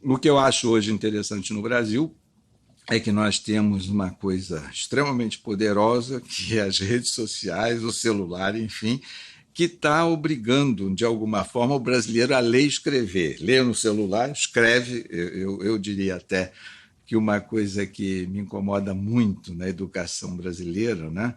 O que eu acho hoje interessante no Brasil é que nós temos uma coisa extremamente poderosa, que é as redes sociais, o celular, enfim, que está obrigando, de alguma forma, o brasileiro a ler e escrever. Lê no celular, escreve, eu diria até que uma coisa que me incomoda muito na educação brasileira, né?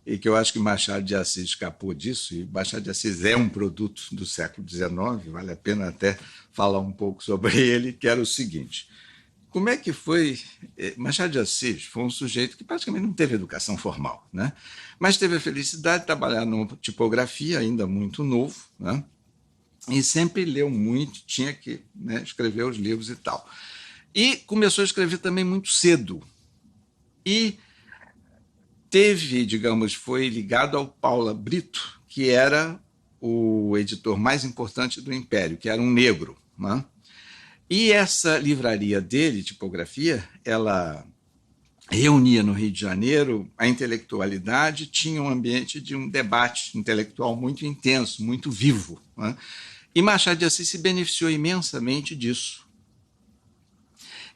E que eu acho que Machado de Assis escapou disso, e Machado de Assis é um produto do século XIX, vale a pena até falar um pouco sobre ele, que era o seguinte: como é que foi? Machado de Assis foi um sujeito que praticamente não teve educação formal, né? Mas teve a felicidade de trabalhar numa tipografia, ainda muito novo, né? E sempre leu muito, tinha que, né, escrever os livros e tal. E começou a escrever também muito cedo. E teve, digamos, foi ligado ao Paula Brito, que era o editor mais importante do Império, que era um negro, né? E essa livraria dele, tipografia, ela reunia no Rio de Janeiro a intelectualidade, tinha um ambiente de um debate intelectual muito intenso, muito vivo, né? E Machado de Assis se beneficiou imensamente disso.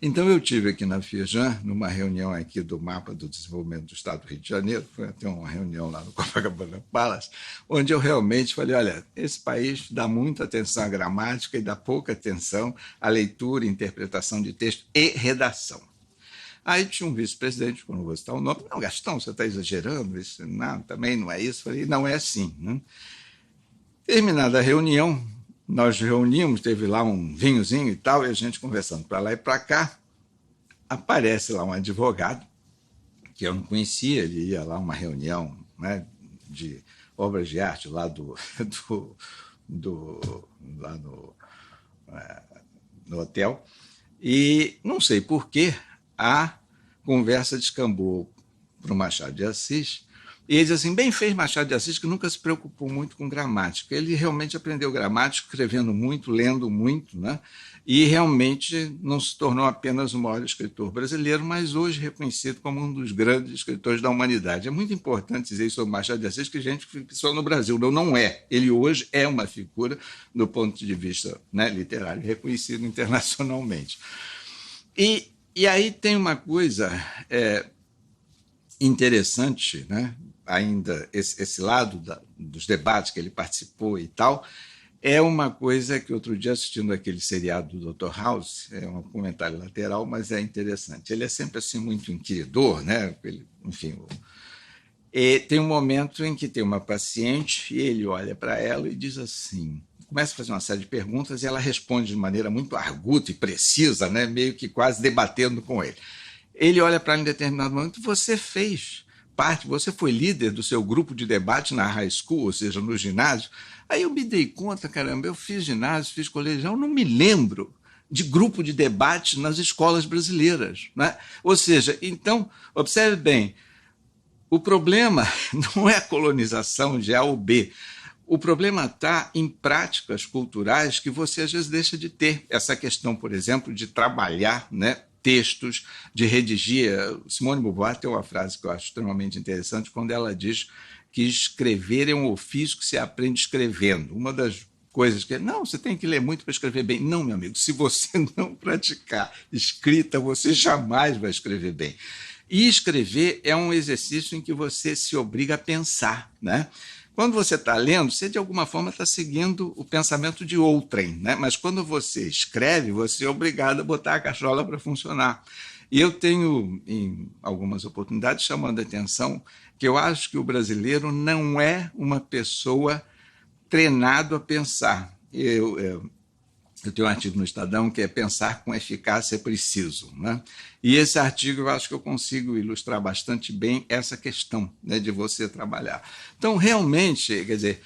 Então eu tive aqui na Firjan, numa reunião aqui do Mapa do Desenvolvimento do Estado do Rio de Janeiro, foi até uma reunião lá no Copacabana Palace, onde eu realmente falei, olha, esse país dá muita atenção à gramática e dá pouca atenção à leitura, interpretação de texto e redação. Aí tinha um vice-presidente, que eu não vou citar o nome, não, Gastão, você está exagerando, isso não, também não é isso. Falei, não é assim, né? Terminada a reunião, nós reunimos, teve lá um vinhozinho e tal, e a gente conversando para lá e para cá, aparece lá um advogado, que eu não conhecia, ele ia lá a uma reunião, né, de obras de arte lá lá no hotel, e não sei por que a conversa descambou para o Machado de Assis. E ele diz assim, bem fez Machado de Assis, que nunca se preocupou muito com gramática. Ele realmente aprendeu gramática, escrevendo muito, lendo muito, né? E realmente não se tornou apenas o maior escritor brasileiro, mas hoje reconhecido como um dos grandes escritores da humanidade. É muito importante dizer isso sobre Machado de Assis, que gente que só no Brasil não é. Ele hoje é uma figura, do ponto de vista, né, literário, reconhecido internacionalmente. E aí tem uma coisa interessante, né? Ainda esse lado dos debates que ele participou e tal, é uma coisa que outro dia, assistindo aquele seriado do Dr. House, é um comentário lateral, mas é interessante. Ele é sempre assim muito inquiridor, né? Enfim, e tem um momento em que tem uma paciente e ele olha para ela e diz assim, começa a fazer uma série de perguntas e ela responde de maneira muito arguta e precisa, né? Meio que quase debatendo com ele. Ele olha para ela em determinado momento, você fez parte, você foi líder do seu grupo de debate na high school, ou seja, no ginásio. Aí eu me dei conta, caramba, eu fiz ginásio, fiz colegial, não me lembro de grupo de debate nas escolas brasileiras, né? Ou seja, então, observe bem, o problema não é a colonização de A ou B, o problema está em práticas culturais que você às vezes deixa de ter. Essa questão, por exemplo, de trabalhar, né, textos, de redigir. Simone de Beauvoir tem uma frase que eu acho extremamente interessante, quando ela diz que escrever é um ofício que se aprende escrevendo. Uma das coisas que... Não, você tem que ler muito para escrever bem. Não, meu amigo, se você não praticar escrita, você jamais vai escrever bem. E escrever é um exercício em que você se obriga a pensar, né? Quando você está lendo, você de alguma forma está seguindo o pensamento de outrem, né? Mas quando você escreve, você é obrigado a botar a cachola para funcionar. E eu tenho, em algumas oportunidades, chamando a atenção que eu acho que o brasileiro não é uma pessoa treinado a pensar. Eu tenho um artigo no Estadão que é Pensar com Eficácia é Preciso, né? E esse artigo eu acho que eu consigo ilustrar bastante bem essa questão, né, de você trabalhar. Então, realmente, quer dizer,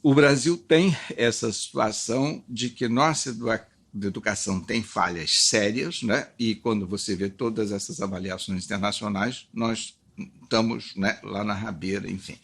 o Brasil tem essa situação de que nossa educação tem falhas sérias, né? E quando você vê todas essas avaliações internacionais, nós estamos, né, lá na rabeira, enfim.